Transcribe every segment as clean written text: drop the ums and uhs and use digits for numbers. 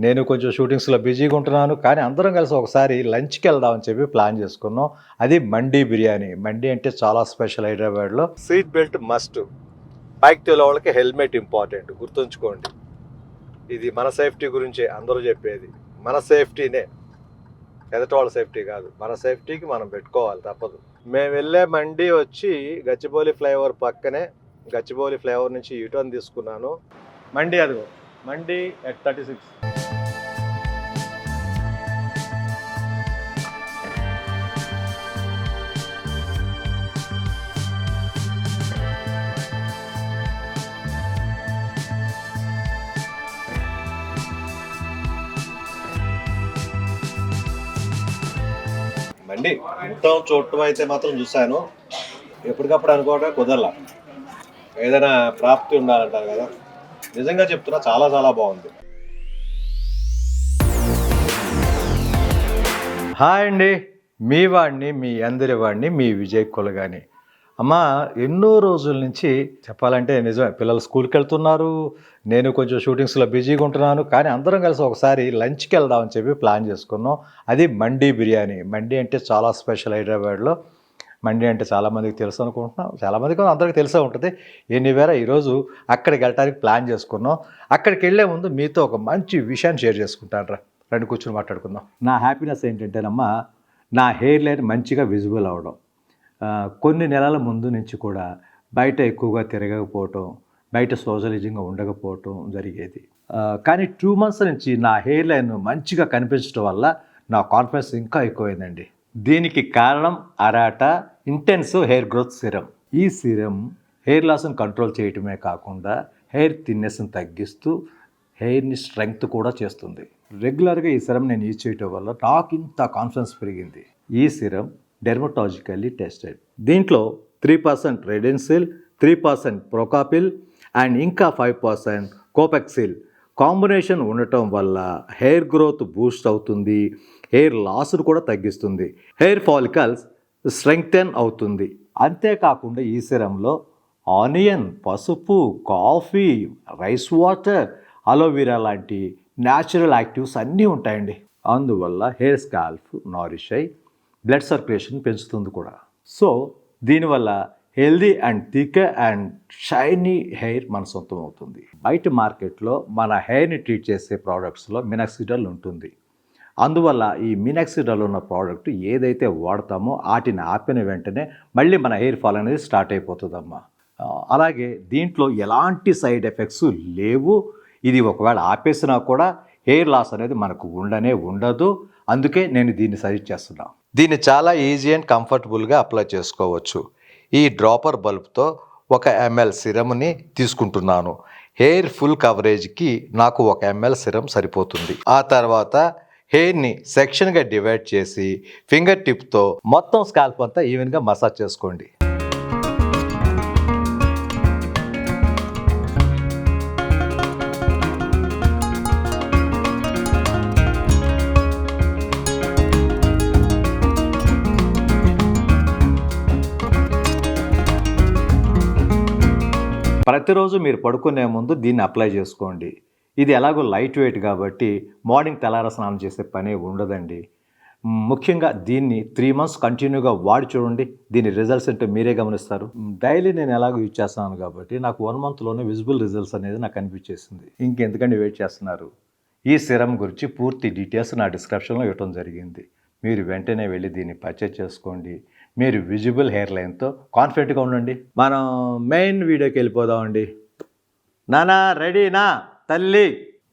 నేను కొంచెం షూటింగ్స్లో బిజీగా ఉంటున్నాను, కానీ అందరం కలిసి ఒకసారి లంచ్కి వెళ్దామని చెప్పి ప్లాన్ చేసుకున్నాం. అది మండీ బిర్యానీ. మండీ అంటే చాలా స్పెషల్ హైదరాబాద్లో. Seat belt must. బైక్ తోలే వాళ్ళకి హెల్మెట్ ఇంపార్టెంట్, గుర్తుంచుకోండి. ఇది మన సేఫ్టీ గురించే అందరూ చెప్పేది. మన సేఫ్టీనే, ఎదటి వాళ్ళ సేఫ్టీ కాదు. మన సేఫ్టీకి మనం పెట్టుకోవాలి, తప్పదు. మేము వెళ్ళే మండీ వచ్చి గచ్చిబౌలి ఫ్లైఓవర్ పక్కనే. గచ్చిబౌలి ఫ్లైఓవర్ నుంచి యూటర్న్ తీసుకున్నాను. మండీ అదిగో, మండీ at 36. మండి మొత్తం చూడటం అయితే మాత్రం చూశాను, ఎప్పటికప్పుడు అనుకోవడం కుదరలా. ఏదైనా ప్రాప్తి ఉండాలంటారు కదా, నిజంగా చెప్తున్నా, చాలా చాలా బాగుంది. హాయ్ అండి, మీ వాడిని, మీ అందరి వాడిని, మీ విజయ్ కులగాని. అమ్మ, ఎన్నో రోజుల నుంచి చెప్పాలంటే నిజమే, పిల్లలు స్కూల్కి వెళ్తున్నారు, నేను కొంచెం షూటింగ్స్లో బిజీగా ఉంటున్నాను, కానీ అందరం కలిసి ఒకసారి లంచ్కి వెళ్దామని చెప్పి ప్లాన్ చేసుకున్నాం. అది మండీ బిర్యానీ. మండీ అంటే చాలా స్పెషల్ హైదరాబాద్లో. మండీ అంటే చాలామందికి తెలుసు అనుకుంటున్నాం, చాలామందికి అందరికీ తెలిసే ఉంటుంది. ఎనీవేరా ఈరోజు అక్కడికి వెళ్ళడానికి ప్లాన్ చేసుకున్నాం. అక్కడికి వెళ్ళే ముందు మీతో ఒక మంచి విషయాన్ని షేర్ చేసుకుంటాను రా, రండి కూర్చొని మాట్లాడుకుందాం. నా హ్యాపీనెస్ ఏంటంటేనమ్మా, నా హెయిర్ లైన్ మంచిగా విజిబుల్ అవ్వడం. కొన్ని నెలల ముందు నుంచి కూడా బయట ఎక్కువగా తిరగకపోవటం, బయట సోషలైజింగ్గా ఉండకపోవటం జరిగేది. కానీ 2 months నుంచి నా హెయిర్ లైన్ మంచిగా కనిపించడం వల్ల నా కాన్ఫిడెన్స్ ఇంకా ఎక్కువైందండి. దీనికి కారణం Arata intensive hair growth serum. ఈ సిరం హెయిర్ లాస్ని కంట్రోల్ చేయటమే కాకుండా హెయిర్ థిన్నెస్ని తగ్గిస్తూ హెయిర్ని స్ట్రెంగ్త్ కూడా చేస్తుంది. రెగ్యులర్గా ఈ సిరం నేను యూజ్ చేయటం వల్ల నాకు ఇంత కాన్ఫిడెన్స్ పెరిగింది. ఈ సిరం డెర్మటాలజికల్లీ టెస్టెడ్. దీంట్లో 3% రెడెన్సిల్, 3% ప్రోకాపిల్ అండ్ ఇంకా 5% కోపెక్సిల్ కాంబినేషన్ ఉండటం వల్ల హెయిర్ గ్రోత్ బూస్ట్ అవుతుంది, హెయిర్ లాస్ను కూడా తగ్గిస్తుంది, హెయిర్ ఫాలికల్స్ స్ట్రెంగ్తెన్ అవుతుంది. అంతేకాకుండా ఈ సిరంలో ఆనియన్, పసుపు, కాఫీ, రైస్ వాటర్, అలోవెరా లాంటి న్యాచురల్ యాక్టివ్స్ అన్నీ ఉంటాయండి. అందువల్ల హెయిర్ స్కాల్ప్ నారిష్ అయి బ్లడ్ సర్క్యులేషన్ పెంచుతుంది కూడా. సో దీనివల్ల healthy and thick and shiny hair మన సొంతం అవుతుంది. బయట మార్కెట్లో మన హెయిర్ని ట్రీట్ చేసే ప్రోడక్ట్స్లో మినాక్సిడల్ ఉంటుంది. అందువల్ల ఈ మినాక్సిడల్ ఉన్న ప్రోడక్ట్ ఏదైతే వాడతామో వాటిని ఆపిన వెంటనే మళ్ళీ మన హెయిర్ ఫాల్ అనేది స్టార్ట్ అయిపోతుందమ్మా. అలాగే దీంట్లో ఎలాంటి సైడ్ ఎఫెక్ట్స్ లేవు. ఇది ఒకవేళ ఆపేసినా కూడా హెయిర్ లాస్ అనేది మనకు ఉండదు. అందుకే నేను దీన్ని సజెస్ట్ చేస్తున్నాను. దీన్ని చాలా ఈజీ అండ్ కంఫర్టబుల్గా అప్లై చేసుకోవచ్చు. ఈ డ్రాపర్ బల్బ్తో 1 ml సిరమ్ని తీసుకుంటున్నాను. హెయిర్ ఫుల్ కవరేజ్కి నాకు 1 ml సిరం సరిపోతుంది. ఆ తర్వాత హెయిర్ని సెక్షన్గా డివైడ్ చేసి ఫింగర్ టిప్తో మొత్తం స్కాల్ప్ అంతా ఈవెన్గా మసాజ్ చేసుకోండి. ప్రతిరోజు మీరు పడుకునే ముందు దీన్ని అప్లై చేసుకోండి. ఇది ఎలాగో లైట్ వెయిట్ కాబట్టి మార్నింగ్ తెల్లార స్నానం చేసే పనే ఉండదండి. ముఖ్యంగా దీన్ని 3 months కంటిన్యూగా వాడి చూడండి, దీని రిజల్ట్స్ ఏంటో మీరే గమనిస్తారు. డైలీ నేను ఎలాగో యూజ్ చేస్తున్నాను కాబట్టి నాకు 1 monthలోనే విజిబుల్ రిజల్ట్స్ అనేది నాకు అనిపించేసింది. ఇంకెందుకంటే వెయిట్ చేస్తున్నారు? ఈ సిరం గురించి పూర్తి డీటెయిల్స్ నా డిస్క్రిప్షన్లో ఇవ్వడం జరిగింది. మీరు వెంటనే వెళ్ళి దీన్ని పర్చేజ్ చేసుకోండి. మీరు విజిబుల్ హెయిర్ లైన్తో కాన్ఫిడెంట్గా ఉండండి. మనం మెయిన్ వీడియోకి వెళ్ళిపోదామండి. నానా రెడీనా తల్లి?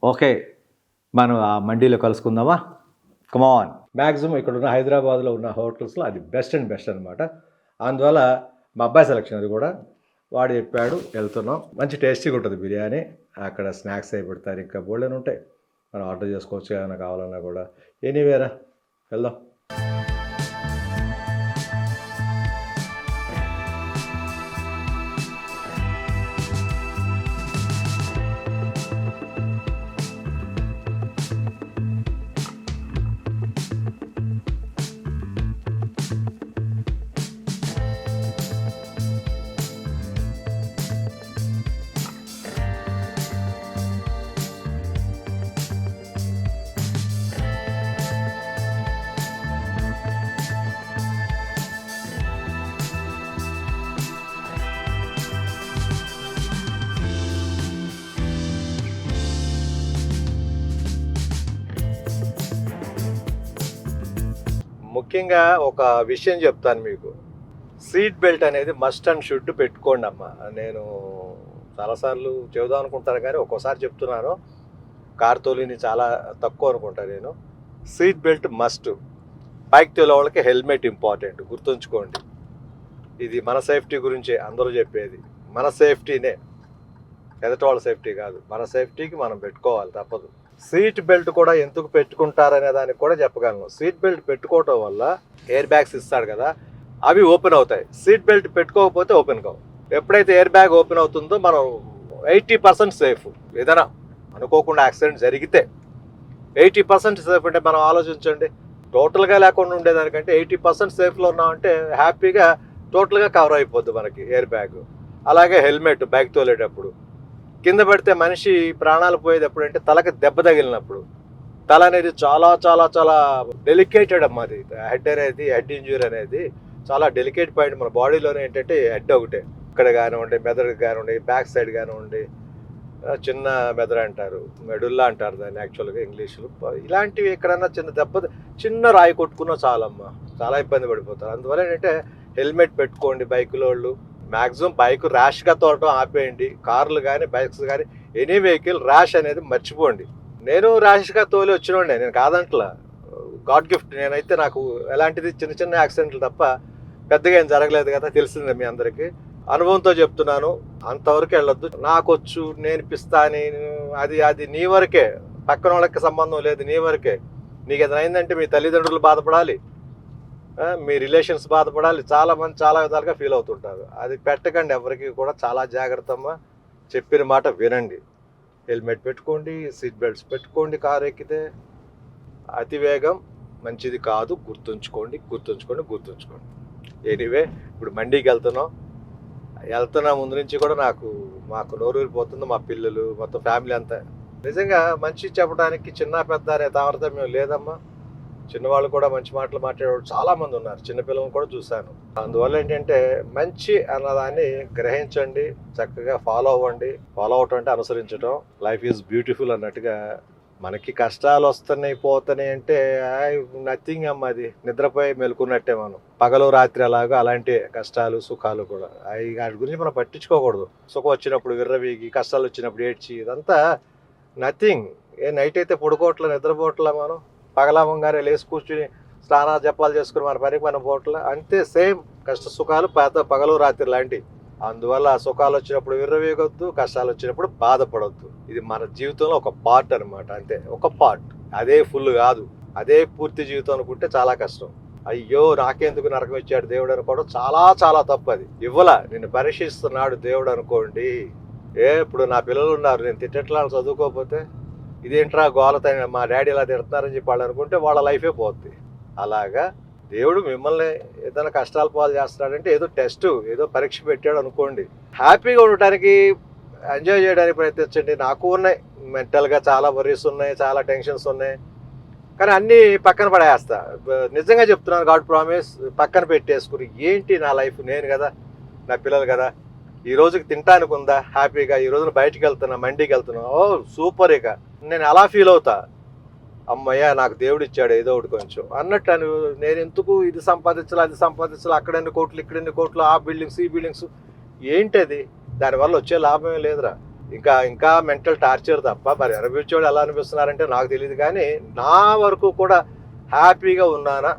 ఓకే, మనం ఆ మండీలో కలుసుకుందామా? కమాన్. మ్యాక్సిమం ఇక్కడ ఉన్న హైదరాబాద్లో ఉన్న హోటల్స్లో అది బెస్ట్ అనమాట. అందువల్ల మా అబ్బాయి సెలక్షన్ అది కూడా, వాడు చెప్పాడు, వెళ్తున్నాం. మంచి టేస్టీగా ఉంటుంది బిర్యానీ. అక్కడ స్నాక్స్ అయి పెడతారు, ఇంకా బోల్డెన్ ఉంటాయి, మనం ఆర్డర్ చేసుకోవచ్చు ఏమైనా కావాలన్నా కూడా. ఎనీవేరా, వెళ్దాం. ముఖ్యంగా ఒక విషయం చెప్తాను మీకు. సీట్ బెల్ట్ అనేది మస్ట్ అండ్ షుడ్ పెట్టుకోండి అమ్మ. నేను చాలాసార్లు చెబుదాం అనుకుంటాను కానీ ఒక్కోసారి చెప్తున్నాను. కార్ తోలిని చాలా తక్కువ అనుకుంటా నేను. Seat belt must. బైక్ తోలే వాళ్ళకి హెల్మెట్ ఇంపార్టెంట్, గుర్తుంచుకోండి. ఇది మన సేఫ్టీ గురించే అందరూ చెప్పేది. మన సేఫ్టీనే, ఎదుటి వాళ్ళ సేఫ్టీ కాదు. మన సేఫ్టీకి మనం పెట్టుకోవాలి, తప్పదు. సీట్ బెల్ట్ కూడా ఎందుకు పెట్టుకుంటారనే దానికి కూడా చెప్పగలను. సీట్ బెల్ట్ పెట్టుకోవటం వల్ల ఎయిర్ బ్యాగ్స్ ఇస్తాడు కదా, అవి ఓపెన్ అవుతాయి. సీట్ బెల్ట్ పెట్టుకోకపోతే ఓపెన్ కావు. ఎప్పుడైతే ఎయిర్ బ్యాగ్ ఓపెన్ అవుతుందో మనం 80% సేఫ్. ఏదైనా అనుకోకుండా యాక్సిడెంట్ జరిగితే 80% సేఫ్. అంటే మనం ఆలోచించండి, టోటల్గా లేకుండా ఉండేదానికంటే 80% సేఫ్లో ఉన్నామంటే హ్యాపీగా టోటల్గా కవర్ అయిపోద్ది మనకి ఎయిర్ బ్యాగ్. అలాగే హెల్మెట్ బైక్ తోలేటప్పుడు కింద పడితే మనిషి ప్రాణాలు పోయేది ఎప్పుడంటే తలకి దెబ్బ తగిలినప్పుడు. తల అనేది చాలా చాలా చాలా డెలికేటెడ్ అమ్మా. అది హెడ్ ఇంజ్యూరీ అనేది చాలా డెలికేట్ పాయింట్ మన బాడీలోనే. ఏంటంటే హెడ్ ఒకటే, ఇక్కడ కానివ్వండి, మెదడు కానివ్వండి, బ్యాక్ సైడ్ కానివ్వండి, చిన్న మెదడు అంటారు, మెడుల్లా అంటారు దాన్ని యాక్చువల్గా ఇంగ్లీష్లో. ఇలాంటివి ఎక్కడన్నా చిన్న దెబ్బ, చిన్న రాయి కొట్టుకున్నా చాలమ్మా, చాలా ఇబ్బంది పడిపోతారు. అందువల్ల ఏంటంటే హెల్మెట్ పెట్టుకోండి బైకులో వాళ్ళు. మ్యాక్సిమం బైక్ ర్యాష్గా తోడటం ఆపేయండి. కార్లు కానీ బైక్స్ కానీ ఎనీ వెహికల్ ర్యాష్ అనేది మర్చిపోండి. నేను ర్యాష్గా తోలి వచ్చినండి, నేను కాదంట్లా, గాడ్ గిఫ్ట్. నేనైతే నాకు ఎలాంటిది చిన్న చిన్న యాక్సిడెంట్లు తప్ప పెద్దగా ఏం జరగలేదు కదా, తెలిసిందే మీ అందరికీ. అనుభవంతో చెప్తున్నాను, అంతవరకు వెళ్ళొద్దు. నాకొచ్చు, నేర్పిస్తా అని అది నీ వరకే, పక్కన వాళ్ళకి సంబంధం లేదు, నీ వరకే. నీకు ఏదైనా అయిందంటే మీ తల్లిదండ్రులు బాధపడాలి, మీ రిలేషన్స్ బాధపడాలి. చాలామంది చాలా విధాలుగా ఫీల్ అవుతుంటారు. అది పెట్టకండి ఎవరికి కూడా. చాలా జాగ్రత్తమ్మా, చెప్పిన మాట వినండి. హెల్మెట్ పెట్టుకోండి, సీట్ బెల్ట్స్ పెట్టుకోండి. కారు ఎక్కితే అతివేగం మంచిది కాదు, గుర్తుంచుకోండి. ఎనీవే, ఇప్పుడు మండీకి వెళ్తున్నా ముందు నుంచి కూడా మాకు నోరూరిపోతుంది. మా పిల్లలు మొత్తం ఫ్యామిలీ అంతా. నిజంగా మంచి చెప్పడానికి చిన్న పెద్ద అనే తారతమ్యం లేదమ్మా. చిన్నవాళ్ళు కూడా మంచి మాటలు మాట్లాడేవాళ్ళు చాలామంది ఉన్నారు, చిన్నపిల్లలను కూడా చూశాను. అందువల్ల ఏంటంటే మంచి అన్నదాన్ని గ్రహించండి, చక్కగా ఫాలో అవ్వండి. ఫాలో అవటం అంటే అనుసరించడం. లైఫ్ ఈజ్ బ్యూటిఫుల్ అన్నట్టుగా. మనకి కష్టాలు వస్తున్నాయి పోతున్నాయి అంటే నథింగ్ అమ్మ. అది నిద్రపోయి మెలుకున్నట్టే మనం. పగలు రాత్రి అలాగా, అలాంటి కష్టాలు సుఖాలు కూడా. వాటి గురించి మనం పట్టించుకోకూడదు. సుఖం వచ్చినప్పుడు విర్రవీగి, కష్టాలు వచ్చినప్పుడు ఏడ్చి, ఇదంతా నథింగ్. నైట్ అయితే పడుకోవట్లే, నిద్రపోవట్లే మనం. పగలమ్మంగానే లేచి కూర్చుని స్నానాలు జపాలు చేసుకుని మన పనికి మనం పోవట్లే. అంతే, సేమ్ కష్ట సుఖాలు పగలు రాత్రి లాంటివి. అందువల్ల సుఖాలు వచ్చినప్పుడు విర్రవీగొద్దు, కష్టాలు వచ్చినప్పుడు బాధపడొద్దు. ఇది మన జీవితంలో ఒక పార్ట్ అనమాట, అంతే, ఒక పార్ట్. అదే ఫుల్ కాదు. అదే పూర్తి జీవితం అనుకుంటే చాలా కష్టం. అయ్యో నాకెందుకు నరకం ఇచ్చాడు దేవుడు అనుకోవడం చాలా చాలా తప్పు. అది ఇవ్వలా, నిన్ను పరీక్షిస్తున్నాడు దేవుడు అనుకోండి. ఇప్పుడు నా పిల్లలు ఉన్నారు, నేను తిట్టట్లా చదువుకోకపోతే, ఇదేంట్రా గోలత, మా డాడీ ఇలా తిడుతున్నారని చెప్పి వాళ్ళు అనుకుంటే వాళ్ళ లైఫే పోతుంది. అలాగా దేవుడు మిమ్మల్ని ఏదైనా కష్టాలు పాలు చేస్తున్నాడంటే ఏదో టెస్ట్, ఏదో పరీక్ష పెట్టాడు అనుకోండి. హ్యాపీగా ఉండటానికి, ఎంజాయ్ చేయడానికి ప్రయత్నించండి. నాకు ఉన్నాయి, మెంటల్గా చాలా వర్రీస్ ఉన్నాయి, చాలా టెన్షన్స్ ఉన్నాయి. కానీ అన్నీ పక్కన పడేస్తా. నిజంగా చెప్తున్నాను, గాడ్ ప్రామిస్. పక్కన పెట్టేసుకుని ఏంటి నా లైఫ్, నేను కదా, నా పిల్లలు కదా, ఈ రోజుకి తినటానికి ఉందా హ్యాపీగా, ఈ రోజున బయటికి వెళ్తున్నా, మండీకి వెళ్తున్నా, ఓ సూపర్. ఇక నేను అలా ఫీల్ అవుతా, అమ్మయ్య నాకు దేవుడు ఇచ్చాడు ఏదో ఒకటి కొంచెం అన్నట్టు. నేను ఎందుకు ఇది సంపాదించాలి, అది సంపాదించాలి, అక్కడెన్ని కోట్లు, ఇక్కడెన్ని కోట్లు, ఆ బిల్డింగ్స్, ఈ బిల్డింగ్స్, ఏంటది? దానివల్ల వచ్చే లాభమే లేదురా. ఇంకా మెంటల్ టార్చర్ తప్ప. మరి అనిపించేవాడు ఎలా అనిపిస్తున్నారంటే నాకు తెలియదు. కానీ నా వరకు కూడా హ్యాపీగా ఉన్నానా,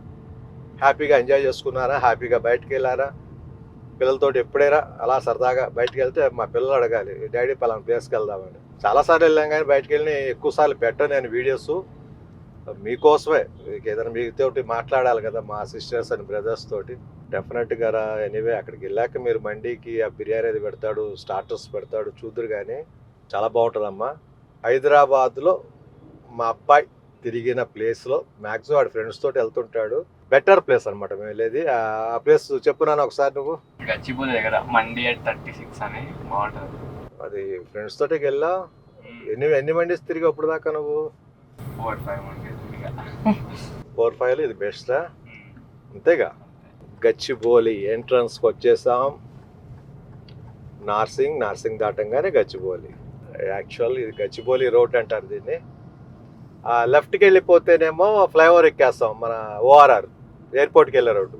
హ్యాపీగా ఎంజాయ్ చేసుకున్నానా, హ్యాపీగా బయటకు వెళ్ళారా, పిల్లలతో ఎప్పుడైనా అలా సరదాగా బయటకు వెళ్తే మా పిల్లలు అడగాలి, డాడీ పలానా ప్లేస్కి వెళ్దామని. చాలాసార్లు వెళ్ళాం కానీ బయటకు వెళ్ళి ఎక్కువసార్లు పెట్టాను నేను వీడియోస్ మీకోసమే. ఏదైనా మీతోటి మాట్లాడాలి కదా, మా సిస్టర్స్ అండ్ బ్రదర్స్ తోటి. డెఫినెట్గా రా. ఎనీవే, అక్కడికి వెళ్ళాక మీరు మండీకి ఆ బిర్యానీ అది పెడతాడు, స్టార్టర్స్ పెడతాడు, చూద్దరు కానీ చాలా బాగుంటుందమ్మా. హైదరాబాద్లో మా అబ్బాయి తిరిగిన ప్లేస్లో మ్యాక్సిమం వాడి ఫ్రెండ్స్ తోటి వెళ్తుంటాడు. బెటర్ ప్లేస్ అనమాట మేము వెళ్ళేది. ఆ ప్లేస్ చెప్పున్నాను ఒకసారి. నువ్వు గచ్చిబౌలి దగ్గర మండి 36 అని బాగుంటుంది. అది ఫ్రెండ్స్ తోటి వెళ్ళా. ఎన్ని మండీస్ తిరిగి అప్పుడు దాకా నువ్వు? 4-5 మండీస్. 4-5 ఇది బెస్టా? అంతేగా. గచ్చిబౌలి ఎంట్రన్స్కి వచ్చేసాం. నార్సింగ్ దాటంగానే గచ్చిబౌలి. యాక్చువల్ ఇది గచ్చిబౌలి రోడ్ అంటారు దీన్ని. లెఫ్ట్కి వెళ్ళిపోతేనేమో ఫ్లైఓవర్ ఎక్కేస్తాం, మన ORR. ఎయిర్పోర్ట్కి వెళ్ళే రోడ్డు,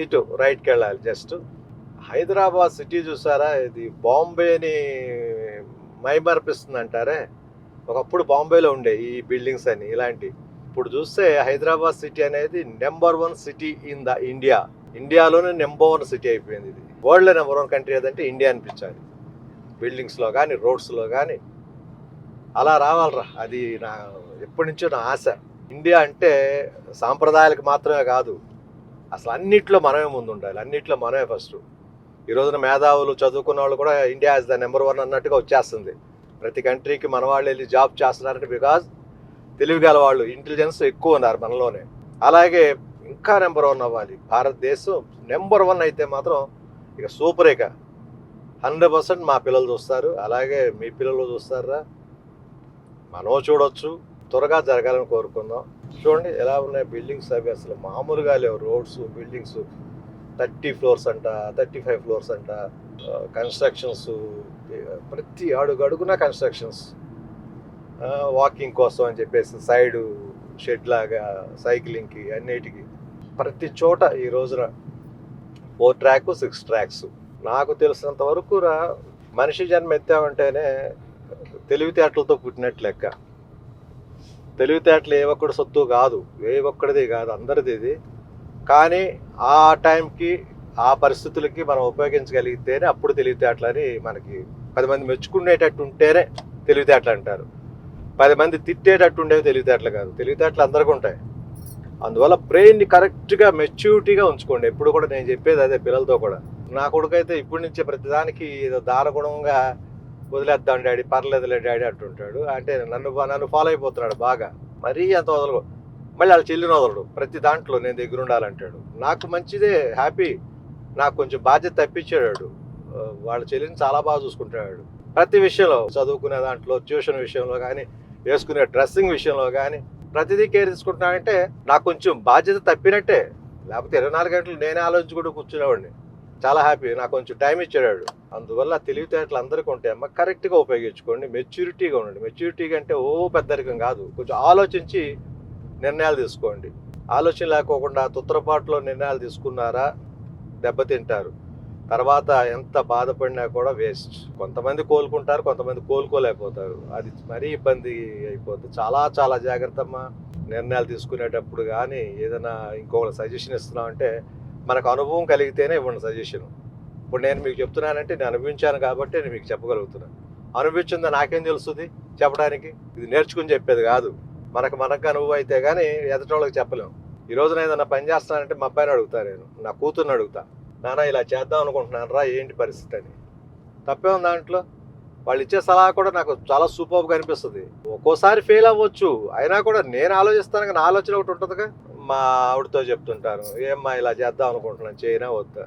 ఇటు రైట్కి వెళ్ళాలి జస్ట్. హైదరాబాద్ సిటీ చూసారా, ఇది బాంబేని మైమర్పిస్తుంది అంటారే. ఒకప్పుడు బాంబేలో ఉండే ఈ బిల్డింగ్స్ అని ఇలాంటి. ఇప్పుడు చూస్తే హైదరాబాద్ సిటీ అనేది number 1 city in the India. ఇండియాలోనే నెంబర్ 1 సిటీ అయిపోయింది ఇది. వరల్డ్లో నెంబర్ 1 కంట్రీ ఏదంటే ఇండియా అనిపించాలి. బిల్డింగ్స్లో కానీ రోడ్స్లో కానీ అలా రావాలరా. అది నా ఎప్పటి నుంచో నా ఆశ. ఇండియా అంటే సాంప్రదాయాలకు మాత్రమే కాదు, అసలు అన్నిట్లో మనమే ముందు ఉండాలి, అన్నిట్లో మనమే ఫస్ట్. ఈ రోజున మేధావులు చదువుకున్న వాళ్ళు కూడా ఇండియా ఇస్ ద నెంబర్ 1 అన్నట్టుగా వచ్చేస్తుంది. ప్రతి కంట్రీకి మన వాళ్ళు వెళ్ళి జాబ్ చేస్తున్నారంటే బికాజ్ తెలివిగల వాళ్ళు, ఇంటెలిజెన్స్ ఎక్కువ ఉన్నారు మనలోనే. అలాగే ఇంకా నెంబర్ 1 అవ్వాలి. భారతదేశం నెంబర్ 1 అయితే మాత్రం ఇక సూపర్. ఇక 100% మా పిల్లలు చూస్తారు, అలాగే మీ పిల్లలు చూస్తారా, మనం చూడొచ్చు. త్వరగా జరగాలని కోరుకుందాం. చూడండి ఎలా ఉన్నాయి బిల్డింగ్స్, అవి అసలు మామూలుగా లేవు. రోడ్స్, బిల్డింగ్స్ 30 ఫ్లోర్స్ అంట, 35 ఫ్లోర్స్ అంట. కన్స్ట్రక్షన్స్ ప్రతి అడుగున కన్స్ట్రక్షన్స్. వాకింగ్ కోసం అని చెప్పేసి సైడు షెడ్ లాగా, సైక్లింగ్కి, అన్నిటికీ ప్రతి చోట ఈ రోజున 4 ట్రాక్ 6 ట్రాక్స్. నాకు తెలిసినంత వరకు మనిషి జన్మ ఎత్తామంటేనే తెలివితేటలతో పుట్టినట్టు లెక్క. తెలివితేటలు ఏ ఒక్కడి సొత్తు కాదు, ఏ ఒక్కడిది కాదు, అందరిది ఇది. కానీ ఆ టైంకి ఆ పరిస్థితులకి మనం ఉపయోగించగలిగితేనే అప్పుడు తెలివితేటలని. మనకి 10 మంది మెచ్చుకునేటట్టు ఉంటేనే తెలివితేటలు అంటారు. 10 మంది తిట్టేటట్టు ఉండేవి తెలివితేటలు కాదు. తెలివితేటలు అందరికీ ఉంటాయి. అందువల్ల బ్రెయిన్ని కరెక్ట్గా మెచ్యూరిటీగా ఉంచుకోండి. ఎప్పుడు కూడా నేను చెప్పేది అదే పిల్లలతో కూడా. నా కొడుకైతే ఇప్పటి నుంచే ప్రతిదానికి ఏదో దానగుణంగా వదిలేద్దాం డాడీ, పర్లేదులే డాడీ అంటుంటాడు. అంటే నన్ను ఫాలో అయిపోతున్నాడు బాగా. మరీ అంత వదలడు. మళ్ళీ వాళ్ళ చెల్లిని వదలడు. ప్రతి దాంట్లో నేను దగ్గర ఉండాలంటాడు. నాకు మంచిదే, హ్యాపీ. నాకు కొంచెం బాధ్యత తప్పించాడు. వాళ్ళ చెల్లిని చాలా బాగా చూసుకుంటాడు. ప్రతి విషయంలో, చదువుకునే దాంట్లో, ట్యూషన్ విషయంలో కానీ, వేసుకునే డ్రెస్సింగ్ విషయంలో కానీ ప్రతిదీ కేర్ తీసుకుంటున్నాడంటే నాకు కొంచెం బాధ్యత తప్పినట్టే. లేకపోతే 24 గంటలు నేనే ఆలోచించుకుంటూ కూర్చునేవాడిని. చాలా హ్యాపీ. నాకు కొంచెం టైం ఇచ్చాడు. అందువల్ల తెలివితేటలు అందరికీ ఉంటాయమ్మా. కరెక్ట్గా ఉపయోగించుకోండి, మెచ్యూరిటీగా ఉండండి. మెచ్యూరిటీగా అంటే పెద్దరికం కాదు, కొంచెం ఆలోచించి నిర్ణయాలు తీసుకోండి. ఆలోచన లేకోకుండా తుత్తరపాటులో నిర్ణయాలు తీసుకున్నారా దెబ్బతింటారు. తర్వాత ఎంత బాధపడినా కూడా వేస్ట్. కొంతమంది కోలుకుంటారు, కొంతమంది కోలుకోలేకపోతారు. అది మరీ ఇబ్బంది అయిపోతుంది. చాలా చాలా జాగ్రత్త అమ్మా నిర్ణయాలు తీసుకునేటప్పుడు. కానీ ఏదైనా ఇంకొకరు సజెషన్ ఇస్తున్నామంటే మనకు అనుభవం కలిగితేనే ఇవ్వండి సజెషన్. ఇప్పుడు నేను మీకు చెప్తున్నానంటే నేను అనుభవించాను కాబట్టి నేను మీకు చెప్పగలుగుతున్నాను. అనుభవించిందా నాకేం తెలుస్తుంది చెప్పడానికి? ఇది నేర్చుకుని చెప్పేది కాదు. మనకు అనుభవం అయితే కానీ ఎదుటోళ్ళకి చెప్పలేము. ఈ రోజున ఏదైనా పని చేస్తానంటే మా అబ్బాయిని అడుగుతా, నేను నా కూతుర్ని అడుగుతా, నాన్న ఇలా చేద్దాం అనుకుంటున్నాను రా, ఏంటి పరిస్థితి అని. తప్పే ఉంది దాంట్లో. వాళ్ళు ఇచ్చే సలహా కూడా నాకు చాలా సూపర్గా అనిపిస్తుంది. ఒక్కోసారి ఫెయిల్ అవ్వచ్చు, అయినా కూడా నేను ఆలోచిస్తాను. నా ఆలోచన ఒకటి ఉంటుందిగా. మా ఆవిడతో చెప్తుంటాను, ఏమ్మా ఇలా చేద్దాం అనుకుంటున్నాను, చేయనా వద్దా.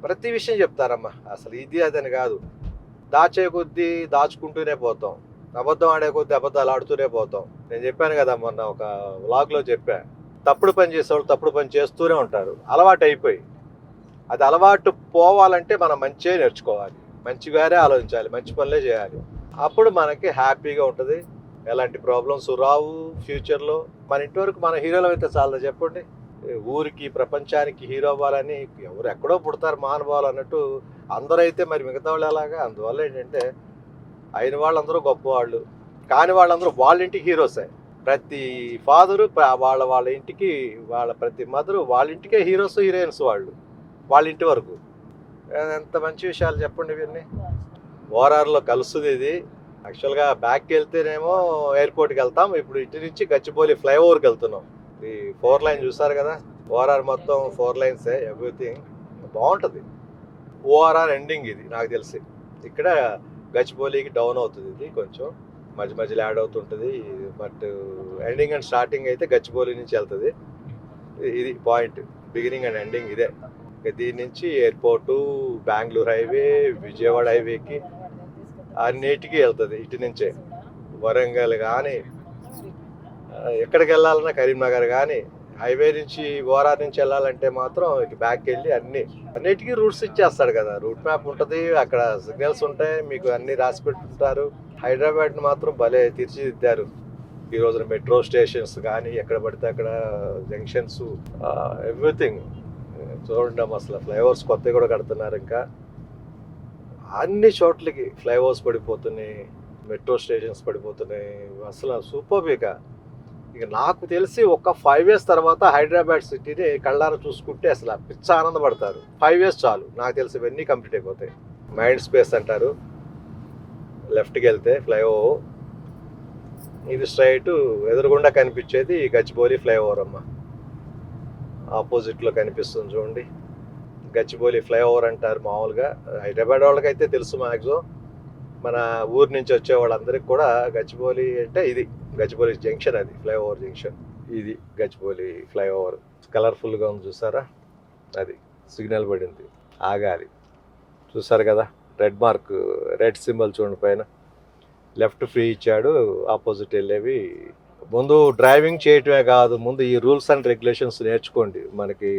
ప్రతి విషయం చెప్తారమ్మా. అసలు ఇది అదని కాదు. దాచే కొద్దీ దాచుకుంటూనే పోతాం, అబద్ధం ఆడే కొద్దీ అబద్ధాలు ఆడుతూనే పోతాం. నేను చెప్పాను కదా మొన్న ఒక వ్లాగ్లో చెప్పా, తప్పుడు పని చేసేవాళ్ళు తప్పుడు పని చేస్తూనే ఉంటారు. అలవాటు అయిపోయి, అది అలవాటు పోవాలంటే మనం మంచిగా నేర్చుకోవాలి, మంచిగానే ఆలోచించాలి, మంచి పనులే చేయాలి. అప్పుడు మనకి హ్యాపీగా ఉంటుంది, ఎలాంటి ప్రాబ్లమ్స్ రావు ఫ్యూచర్లో. మన ఇంటి వరకు మన హీరోలు అయితే చాలా చెప్పండి. ఊరికి ప్రపంచానికి హీరో అవ్వాలని ఎవరు ఎక్కడో పుడతారు మహానుభావులు అన్నట్టు అందరైతే మరి మిగతా వాళ్ళు ఎలాగా. అందువల్ల ఏంటంటే అయిన వాళ్ళందరూ గొప్పవాళ్ళు, కాని వాళ్ళందరూ వాళ్ళ ఇంటికి హీరోసే. ప్రతి ఫాదరు వాళ్ళ ఇంటికి, వాళ్ళ ప్రతి మదరు వాళ్ళ ఇంటికే హీరోస్ హీరోయిన్స్ వాళ్ళ ఇంటి వరకు. ఎంత మంచి విషయాలు చెప్పండి ఇవన్నీ. ఓఆర్ఆర్లో కలుస్తుంది ఇది. యాక్చువల్గా బ్యాక్కి వెళ్తేనేమో ఎయిర్పోర్ట్కి వెళ్తాం, ఇప్పుడు ఇటు నుంచి గచ్చిబౌలి ఫ్లైఓవర్కి వెళ్తున్నాం. ఈ 4 లైన్ చూసారు కదా, ఓఆర్ఆర్ మొత్తం 4 లైన్సే, ఎవ్రీథింగ్ బాగుంటుంది. ఓఆర్ఆర్ ఎండింగ్ ఇది నాకు తెలిసి. ఇక్కడ గచ్చిబౌలికి డౌన్ అవుతుంది, ఇది కొంచెం మధ్యలో యాడ్ అవుతుంటుంది. బట్ ఎండింగ్ అండ్ స్టార్టింగ్ అయితే గచ్చిబౌలి నుంచి వెళ్తుంది. ఇది పాయింట్, బిగినింగ్ అండ్ ఎండింగ్ ఇదే. దీని నుంచి ఎయిర్పోర్టు, బెంగళూరు హైవే, విజయవాడ హైవేకి అన్నిటికీ వెళ్తుంది ఇటు నుంచే. వరంగల్ కానీ ఎక్కడికి వెళ్ళాలన్నా, కరీంనగర్ కానీ, హైవే నుంచి ఓఆర్ఆర్ నుంచి వెళ్ళాలంటే మాత్రం ఇటు బ్యాక్ వెళ్ళి అన్నిటికీ రూట్స్ ఇచ్చేస్తాడు కదా. రూట్ మ్యాప్ ఉంటుంది, అక్కడ సిగ్నల్స్ ఉంటాయి, మీకు అన్ని రాసి పెట్టుంటారు. హైదరాబాద్ని మాత్రం భలే తీర్చిదిద్దారు ఈ రోజున మెట్రో స్టేషన్స్ కానీ ఎక్కడ పడితే అక్కడ జంక్షన్స్ ఎవ్రీథింగ్ చూడండి అమ్మ. అసలు ఫ్లైఓవర్స్ కొత్తవి కూడా కడుతున్నారు. ఇంకా అన్ని చోట్లకి ఫ్లైఓవర్స్ పడిపోతున్నాయి, మెట్రో స్టేషన్స్ పడిపోతున్నాయి. అసలు సూపర్. ఇక నాకు తెలిసి ఒక 5 years తర్వాత హైదరాబాద్ సిటీని కళ్ళారా చూసుకుంటే అసలు పిచ్చ ఆనందపడతారు. 5 years చాలు నాకు తెలిసి ఇవన్నీ కంప్లీట్ అయిపోతాయి. మైండ్ స్పేస్ అంటారు, లెఫ్ట్కి వెళ్తే ఫ్లైఓవర్, ఇది స్ట్రైట్ ఎదురుగుండా కనిపించేది గచ్చిబౌలి ఫ్లైఓవర్ అమ్మ. ఆపోజిట్లో కనిపిస్తుంది చూడండి, గచ్చిబౌలి ఫ్లైఓవర్ అంటారు మామూలుగా. హైదరాబాద్ వాళ్ళకైతే తెలుసు మ్యాక్సిమం. మన ఊరు నుంచి వచ్చే వాళ్ళందరికీ కూడా గచ్చిబౌలి అంటే ఇది గచ్చిబౌలి జంక్షన్, అది ఫ్లైఓవర్ జంక్షన్. ఇది గచ్చిబౌలి ఫ్లైఓవర్. కలర్ఫుల్గా ఉంది చూసారా, అది సిగ్నల్ పడింది ఆగాలి. చూసారు కదా రెడ్ మార్క్, రెడ్ సింబల్ చూడండి పైన. లెఫ్ట్ ఫ్రీ ఇచ్చాడు, ఆపోజిట్ వెళ్ళేవి. ముందు డ్రైవింగ్ చేయటమే కాదు, ముందు ఈ రూల్స్ అండ్ రెగ్యులేషన్స్ నేర్చుకోండి. మనకి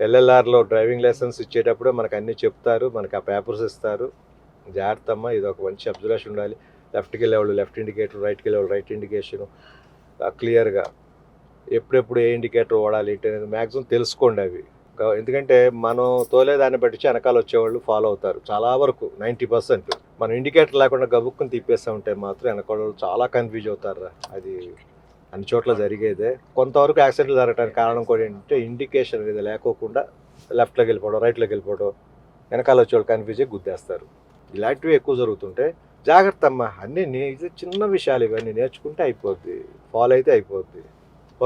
ఎల్ఎల్ఆర్లో డ్రైవింగ్ లైసెన్స్ ఇచ్చేటప్పుడే మనకు అన్నీ చెప్తారు, మనకి ఆ పేపర్స్ ఇస్తారు. జాగ్రత్త అమ్మ, ఇది ఒక మంచి అబ్జర్వేషన్ ఉండాలి. లెఫ్ట్కి వెళ్ళేవాళ్ళు లెఫ్ట్ ఇండికేటర్, రైట్కి వెళ్ళేవాళ్ళు రైట్ ఇండికేషను క్లియర్గా. ఎప్పుడెప్పుడు ఏ ఇండికేటర్ వాడాలి అనేది మ్యాక్సిమం తెలుసుకోండి అవి. ఎందుకంటే మనం తోలే దాన్ని బట్టి వెనకాల వచ్చేవాళ్ళు ఫాలో అవుతారు చాలా వరకు, 90%. మనం ఇండికేటర్ లేకుండా గబుక్కుని తిప్పేస్తూ ఉంటే మాత్రం వెనకాల చాలా కన్ఫ్యూజ్ అవుతారు. అది అన్ని చోట్ల జరిగేదే. కొంతవరకు యాక్సిడెంట్లు జరగడానికి కారణం కూడా ఏంటంటే ఇండికేషన్ అనేది లేకోకుండా లెఫ్ట్లోకి వెళ్ళిపోవడం, రైట్లోకి వెళ్ళిపోవడం, వెనకాల వచ్చేవాళ్ళు కన్ఫ్యూజ్ అయ్యి గుద్దేస్తారు. ఇలాంటివి ఎక్కువ జరుగుతుంటే జాగ్రత్త అమ్మ. అన్నీ చిన్న విషయాలు, ఇవన్నీ నేర్చుకుంటే అయిపోద్ది, ఫాలో అయితే అయిపోద్ది.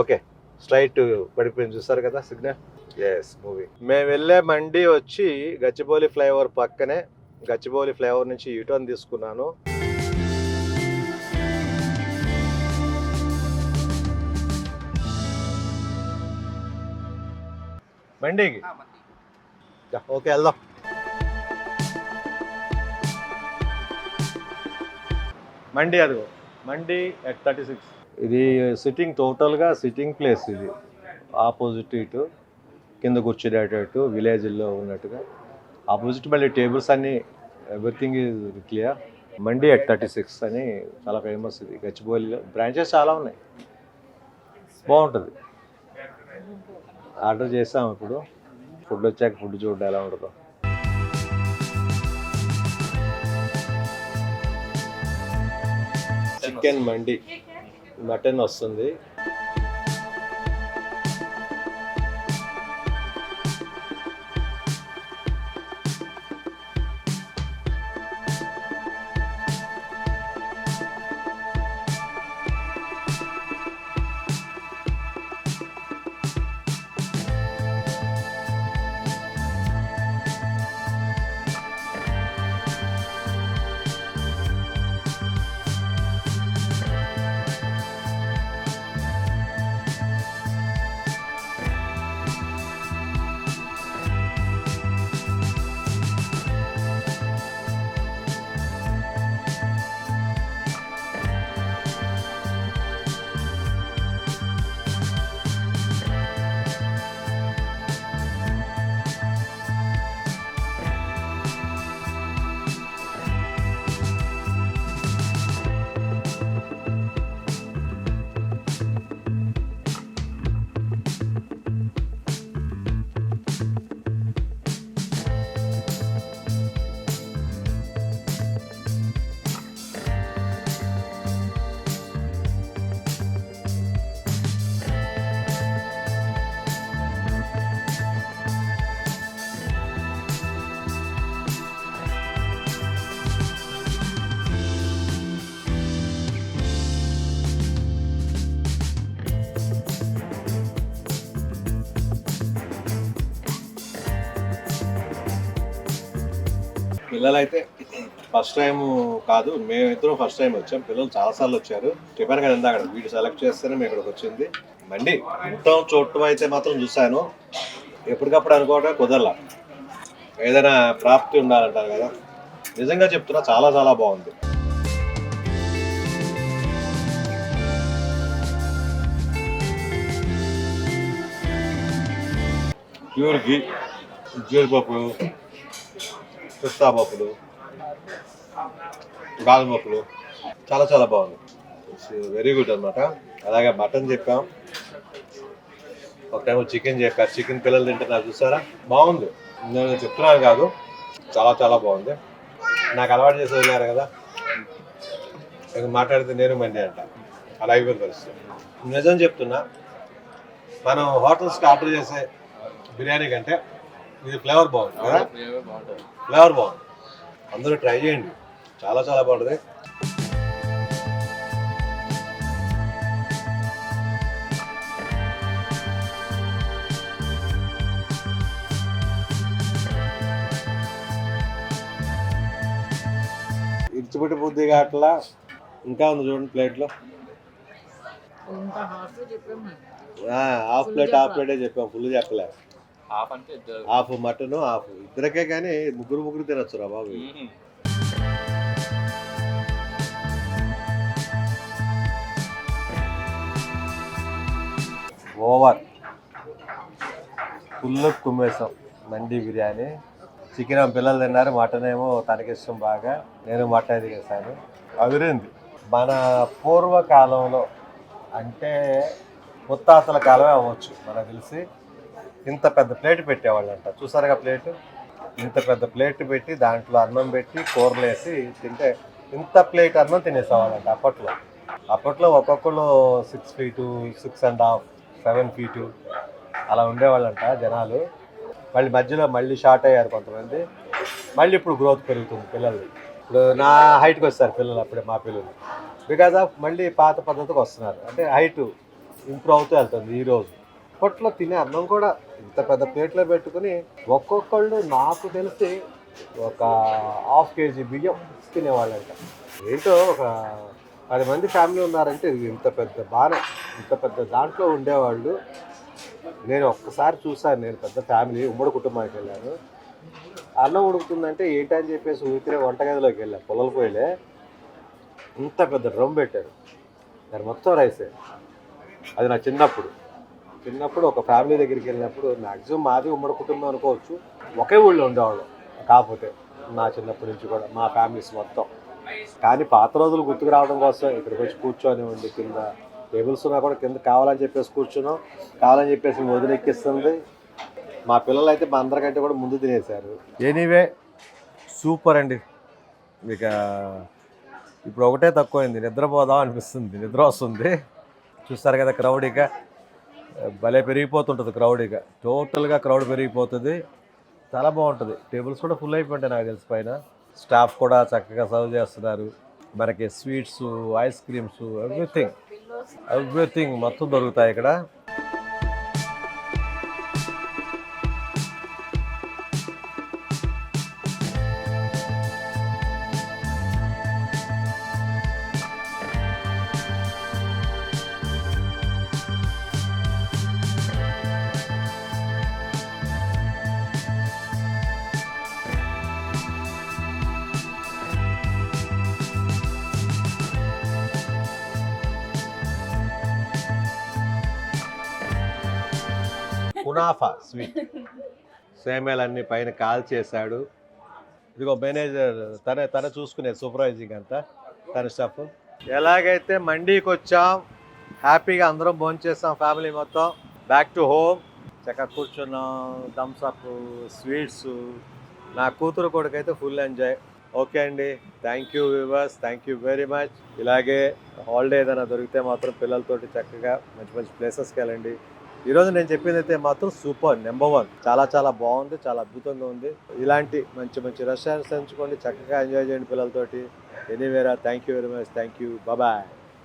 ఓకే, స్ట్రైట్ పడిపోయింది చూసారు కదా సిగ్నల్. Yes, moving. మేము వెళ్ళే మండి వచ్చి గచ్చిబౌలి ఫ్లైఓవర్ పక్కనే. గచ్చిబౌలి ఫ్లైఓవర్ నుంచి యూటర్న్ తీసుకున్నాను. మండికి ఓకే వెళ్దాం. మండి అదిగో, మండి at 36. ఇది సిట్టింగ్, టోటల్గా సిట్టింగ్ ప్లేస్. ఇది ఆపోజిట్ ఇటు కింద కూర్చునేటట్టు విలేజ్లో ఉన్నట్టుగా. ఆపోజిట్ మళ్ళీ టేబుల్స్ అన్నీ, everything is clear. Mandi at 36 అని చాలా ఫేమస్. ఇది గచ్చిబౌలిలో బ్రాంచెస్ చాలా ఉన్నాయి, బాగుంటుంది. ఆర్డర్ చేసాం. ఇప్పుడు ఫుడ్ వచ్చాక ఫుడ్ చూడండి ఎలా ఉంటుందో. చికెన్ మండి, మటన్ వస్తుంది. పిల్లలు అయితే ఫస్ట్ టైం కాదు, మేమిద్దరం ఫస్ట్ టైం వచ్చాం. పిల్లలు చాలాసార్లు వచ్చారు. చెప్పాను కదా ఇందాక, వీడు సెలెక్ట్ చేస్తేనే మేము ఇక్కడికి వచ్చింది. మండి ఇంట్లో చూడటం అయితే మాత్రం చూశాను, ఎప్పటికప్పుడు అనుకోవడం కుదరలా. ఏదైనా ప్రాప్తి ఉండాలంటారు కదా, నిజంగా చెప్తున్నా చాలా చాలా బాగుంది. ప్యూర్ ఘీ, జీడిపప్పులు, పిస్తా పప్పులు, బాదం పప్పులు, చాలా చాలా బాగుంది. ఇట్స్ వెరీ గుడ్ అనమాట. అలాగే మటన్ చెప్పాం, ఒక టైం చికెన్ చెప్పారు. చికెన్ పిల్లలు తింటున్నారు చూసారా, బాగుంది. నేను చెప్తున్నాను కాదు, చాలా చాలా బాగుంది. నాకు అలవాటు చేసి వదిలేరు కదా, ఇక మాట్లాడితే నేను మండి అంట, అలా అయిపోయింది పరిస్థితి. నిజం చెప్తున్నా, మనం హోటల్స్కి ఆర్డర్ చేసే బిర్యానీ కంటే ఇది ఫ్లేవర్ బాగుంది కదా, ఫ్లేవర్ బాగుంది. అందరూ ట్రై చేయండి, చాలా చాలా బాగుంటుంది. ఇచ్చిపెట్టి బుద్ధిగా అట్లా ఇంకా ఉంది చూడండి ప్లేట్లో. హాఫ్ ప్లేటే చెప్పాం, ఫుల్ చెప్పలే. హాఫ్ అంటే ఇద్దరు. హాఫ్ మటన్, హాఫ్ ఇద్దరికే, కానీ ముగ్గురు తినొచ్చు రా బాబు. ఓవర్ ఫుల్ కుమ్మేసాం మండి బిర్యానీ. చికెన్ ఏమో పిల్లలు తిన్నారు, మటన్ ఏమో తనకిష్టం బాగా, నేను మటన్ తినేసాను. అదిరింది. మన పూర్వకాలంలో అంటే ముత్తాతల కాలమే అవ్వచ్చు మనకు తెలిసి, ఇంత పెద్ద ప్లేట్ పెట్టేవాళ్ళంట. చూసారుగా ప్లేటు, ఇంత పెద్ద ప్లేట్ పెట్టి దాంట్లో అన్నం పెట్టి కూరలు వేసి తింటే ఇంత ప్లేట్ అన్నం తినేసేవాళ్ళంట అప్పట్లో ఒక్కొక్కరు 6 feet, 6.5, 7 feet అలా ఉండేవాళ్ళంట జనాలు. మళ్ళీ షార్ట్ అయ్యారు కొంతమంది, మళ్ళీ ఇప్పుడు గ్రోత్ పెరుగుతుంది పిల్లలు. ఇప్పుడు నా హైట్కి వస్తారు పిల్లలు, అప్పుడే మా పిల్లలు, బికాజ్ ఆఫ్ మళ్ళీ పాత పద్ధతికి వస్తున్నారు. అంటే హైట్ ఇంప్రూవ్ అవుతూ వెళ్తుంది. ఈరోజు అప్పట్లో తినే అన్నం కూడా ఇంత పెద్ద ప్లేట్లో పెట్టుకుని ఒక్కొక్కళ్ళు నాకు తెలిసి ఒక 1/2 kg బియ్యం తినేవాళ్ళంట. ఏంటో ఒక 10 మంది ఫ్యామిలీ ఉన్నారంటే ఇంత పెద్ద దాంట్లో ఉండేవాళ్ళు. నేను ఒక్కసారి చూసాను, నేను పెద్ద ఫ్యామిలీ ఉమ్మడి కుటుంబానికి వెళ్ళాను. అన్నం ఉడుకుతుందంటే ఏంటని చెప్పేసి ఊరికే వంటగదిలోకి వెళ్ళాను, పొలాల పోయిలే, ఇంత పెద్ద డ్రమ్ పెట్టారు, దాని మొత్తం రైసే. అది నా చిన్నప్పుడు ఒక ఫ్యామిలీ దగ్గరికి వెళ్ళినప్పుడు, మ్యాక్సిమం మాది ఉమ్మడి కుటుంబం అనుకోవచ్చు, ఒకే ఊళ్ళో ఉండేవాళ్ళం. కాకపోతే నా చిన్నప్పటి నుంచి కూడా మా ఫ్యామిలీస్ మొత్తం. కానీ పాత రోజులు గుర్తుకు రావడం కోసం ఇక్కడికి వచ్చి కూర్చొని ఉండి, కింద టేబుల్స్ ఉన్నా కూడా కింద కావాలని చెప్పేసి కూర్చున్నాం, కావాలని చెప్పేసి వదిలెక్కిస్తుంది. మా పిల్లలు అయితే మా అందరికంటే కూడా ముందు తినేశారు. ఎనీవే సూపర్ అండి. ఇక ఇప్పుడు ఒకటే తక్కువైంది, నిద్రపోదాం అనిపిస్తుంది, నిద్ర వస్తుంది. చూస్తారు కదా క్రౌడీగా భలే పెరిగిపోతుంటుంది, క్రౌడీగా టోటల్గా క్రౌడ్ పెరిగిపోతుంది. చాలా బాగుంటుంది. టేబుల్స్ కూడా ఫుల్ అయిపోయింటాయి నాకు తెలిసి పైన. స్టాఫ్ కూడా చక్కగా సర్వ్ చేస్తున్నారు. మనకి స్వీట్స్, ఐస్ క్రీమ్స్, ఎవ్రీథింగ్ మొత్తం దొరుకుతాయి ఇక్కడ. కునాఫా స్వీట్ సేమేలన్నీ పైన కాల్ చేశాడు. ఇదిగో మేనేజర్ తనే చూసుకునే సూపర్వైజింగ్ అంతా, తన స్టాఫ్. ఎలాగైతే మండీకి వచ్చాం, హ్యాపీగా అందరం భోంచేస్తాం ఫ్యామిలీ మొత్తం, బ్యాక్ టు హోమ్ చక్కగా కూర్చున్నాం, థమ్స్ అప్, స్వీట్స్. నా కూతురు కొడుకైతే ఫుల్ ఎంజాయ్. ఓకే అండి, thank you viewers, thank you very much. ఇలాగే హాలిడే ఏదైనా దొరికితే మాత్రం పిల్లలతోటి చక్కగా మంచి మంచి ప్లేసెస్కి వెళ్ళండి. ఈరోజు నేను చెప్పింది అయితే మాత్రం సూపర్, నెంబర్ 1, చాలా చాలా బాగుంది, చాలా అద్భుతంగా ఉంది. ఇలాంటి మంచి మంచి రెస్టారెంట్స్ ఎంచుకోండి, చక్కగా ఎంజాయ్ చేయండి పిల్లలతోటి. ఎనీవేరా, thank you very much, thank you, bye.